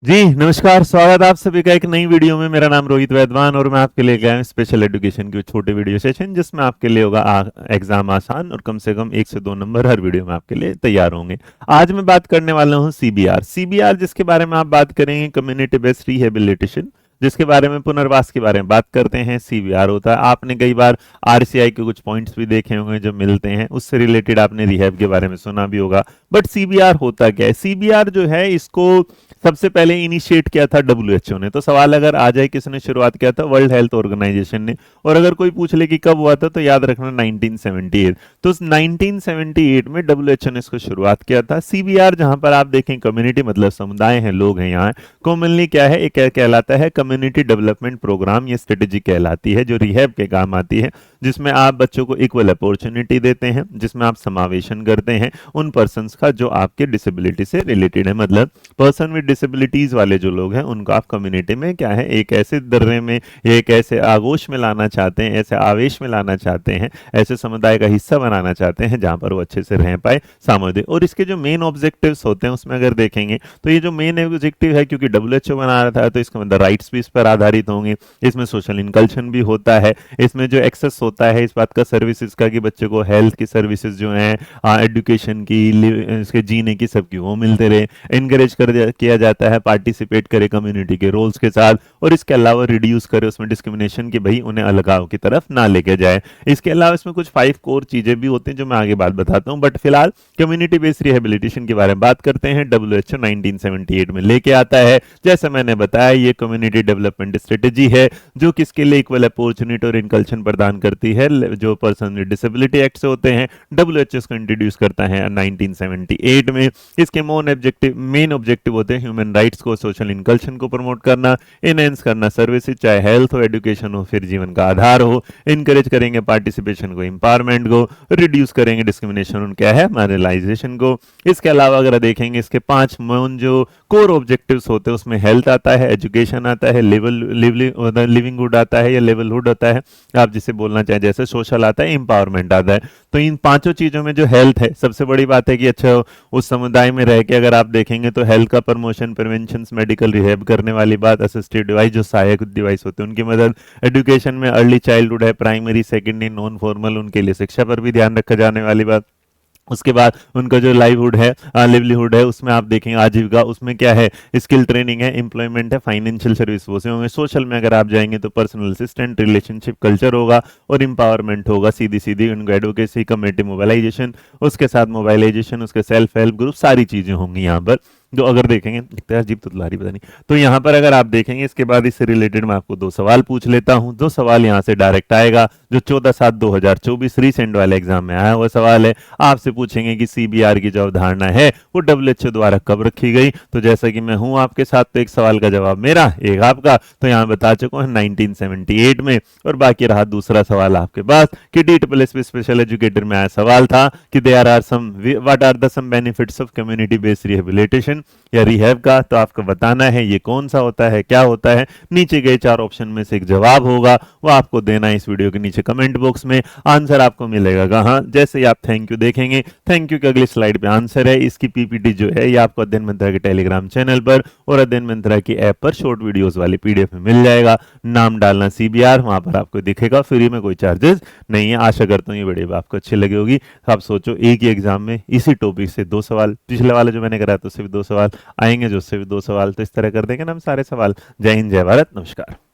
जी, नमस्कार, स्वागत है आप सभी का एक नई वीडियो में। मेरा नाम रोहित वैद्वान और मैं आपके लिए गया हूँ स्पेशल एजुकेशन के छोटे वीडियो सेशन जिसमें आपके लिए होगा एग्जाम आसान और कम से कम 1 से 2 नंबर हर वीडियो में आपके लिए तैयार होंगे। आज मैं बात करने वाला हूँ सीबीआर। सीबीआर जिसके बारे में आप बात करेंगे कम्युनिटी बेस्ड रिहेबिलिटेशन, जिसके बारे में पुनर्वास के बारे में बात करते हैं, सीबीआर होता है। आपने कई बार आरसीआई के कुछ पॉइंट्स भी देखे होंगे जो मिलते हैं, उससे रिलेटेड आपने रिहैब के बारे में सुना भी होगा। बट सीबीआर होता क्या है? सीबीआर जो है इसको सबसे पहले इनिशिएट किया था डब्ल्यूएचओ ने। तो सवाल अगर आ जाए किसने शुरुआत किया था, वर्ल्ड हेल्थ ऑर्गेनाइजेशन ने। और अगर कोई पूछ ले कि कब हुआ था तो याद रखना 1978। तो 1978 में डब्ल्यूएचओ ने इसको शुरुआत किया था। सीबीआर जहां पर आप देखें कम्युनिटी मतलब समुदाय हैं, लोग हैं, यहाँ कॉमनली क्या है, एक कहलाता है कम्युनिटी डेवलपमेंट प्रोग्राम। ये स्ट्रेटेजी कहलाती है जो रिहैब के काम आती है, जिसमें आप बच्चों को इक्वल अपॉर्चुनिटी देते हैं, जिसमें आप समावेशन करते हैं उन पर्सन्स का जो आपके डिसेबिलिटी से रिलेटेड है। मतलब पर्सन विद डिसेबिलिटीज वाले जो लोग हैं उनको आप कम्युनिटी में क्या है एक ऐसे दर्रे में, एक ऐसे आगोश में लाना चाहते हैं, ऐसे आवेश में लाना चाहते हैं, ऐसे समुदाय का हिस्सा बनाना चाहते हैं जहां पर वो अच्छे से रह पाए, सामुदायिक। और इसके जो मेन ऑब्जेक्टिव्स होते हैं उसमें अगर देखेंगे तो ये जो मेन ऑब्जेक्टिव है, क्योंकि डब्ल्यूएचओ बना रहा था तो इसका मतलब राइट्स भी इस पर आधारित होंगे। इसमें सोशल इनकल्शन भी होता है, इसमें जो एक्सेस होता है इस बात का सर्विसेज का कि बच्चे को हेल्थ की सर्विसेज जो हैं, एजुकेशन की, इसके जीने की, सबकी वो मिलते रहे। इनकरेज किया जाता है पार्टिसिपेट करे कम्युनिटी के रोल्स के साथ, और इसके अलावा रिड्यूस करे उसमें डिस्क्रिमिनेशन की, भाई उन्हें अलगाव की तरफ ना लेके जाए। इसके अलावा इसमें कुछ 5 कोर चीजें भी होती हैं जो मैं आगे बात बताता हूं। बट फिलहाल कम्युनिटी बेस्ड रिहेबिलिटेशन के बारे में बात करते हैं। डब्ल्यूएचओ 1978 में लेके आता है। जैसा मैंने बताया ये कम्युनिटी डेवलपमेंट स्ट्रेटेजी है जो किसके लिए इक्वल अपॉर्चुनिटी और इनकल्शन प्रदान करती है, जो पर्सन विद डिसेबिलिटी एक्ट से होते हैं। डब्ल्यूएचओ इसको इंट्रोड्यूस करता है 1978 में। इसके मेन ऑब्जेक्टिव होते हैं ह्यूमन राइट्स को, सोशल इनकल्शन को प्रमोट करना, इनहेंस करना सर्विसेज, चाहे हेल्थ हो, एजुकेशन हो, फिर जीवन का आधार हो, इनकरेज करेंगे पार्टिसिपेशन को, एम्पावरमेंट को, रिड्यूस करेंगे डिस्क्रिमिनेशन और क्या है मार्जिनलाइजेशन को। इसके अलावा अगर देखेंगे इसके 5 मेन जो कोर ऑब्जेक्टिव्स होते हैं उसमें हेल्थ आता है, एजुकेशन आता है, लिविंगहुड आता है या लेवलहुड आता है, आप जिसे बोलना चाहें, जैसे सोशल आता है, एम्पावरमेंट आता है। तो इन पांचों चीजों में जो हेल्थ है, सबसे बड़ी बात है कि अच्छा उस समुदाय में रह के अगर आप देखेंगे तो हेल्थ का प्रमोशन, प्रिवेंशन, मेडिकल रिहेब करने वाली बात, असिस्टिव डिवाइस जो सहायक डिवाइस होते हैं उनकी मदद, एजुकेशन में अर्ली चाइल्डहुड है, प्राइमरी, सेकेंडरी, नॉन फॉर्मल, उनके लिए शिक्षा पर भी ध्यान रखा जाने वाली बात। उसके बाद उनका जो लिवलीहुड है उसमें आप देखेंगे आजीविका, उसमें क्या है, स्किल ट्रेनिंग है, एम्प्लॉयमेंट है, फाइनेंशियल सर्विस वो से होंगे। सोशल में अगर आप जाएंगे तो पर्सनल असिस्टेंट, रिलेशनशिप कल्चर होगा और एम्पावरमेंट होगा, सीधी सीधी उनको एडवोकेसी, कम्युनिटी मोबिलाइजेशन, उसके साथ मोबाइलाइजेशन, उसके सेल्फ हेल्प ग्रुप, सारी चीजें होंगी यहाँ पर। जो अगर देखेंगे दिखता है अजीब तो तुलारी पता नहीं। तो यहाँ पर अगर आप देखेंगे इसके बाद इससे रिलेटेड मैं आपको 2 सवाल पूछ लेता हूँ। 2 सवाल यहाँ से डायरेक्ट आएगा जो 14/7/2024 रिसेंट वाले एग्जाम में आया हुआ सवाल है। आपसे पूछेंगे कि सीबीआर की जो अवधारणा है वो डब्ल्यूएचओ द्वारा कब रखी गई। तो जैसा कि मैं हूं आपके साथ, तो एक सवाल का जवाब मेरा, एक आपका, तो यहाँ बता चुका हूँ 1978 में। और बाकी रहा दूसरा सवाल आपके पास कि DSS स्पेशल एजुकेटर में आया सवाल था कि what are the some benefits of community based rehabilitation या रिहैब का। तो आपको बताना है ये कौन सा होता है, क्या होता है। नीचे गए 4 ऑप्शन में से एक जवाब होगा, वो आपको देना है इस वीडियो के नीचे कमेंट बॉक्स में। आंसर आपको मिलेगा कहां, जैसे ही आप थैंक यू देखेंगे, थैंक यू के अगली स्लाइड पे आंसर है। इसकी पीपीटी जो है ये आपको अध्ययन मंत्रा के टेलीग्राम चैनल पर और अध्ययन मंत्रा की ऐप पर शॉर्ट वीडियोस वाली पीडीएफ में मिल जाएगा। नाम डालना सीबीआर, वहां पर आपको दिखेगा, फ्री में, कोई चार्जेस नहीं है। आशा करता हूँ ये वीडियो आपको अच्छी लगी होगी। आप सोचो एक ही एग्जाम में इसी टॉपिक से 2 सवाल, पिछले वाले जो मैंने कराया तो उससे भी 2 सवाल आएंगे, जो उससे भी 2 सवाल, तो इस तरह कर देंगे ना हम सारे सवाल। जय हिंद, जय भारत, नमस्कार।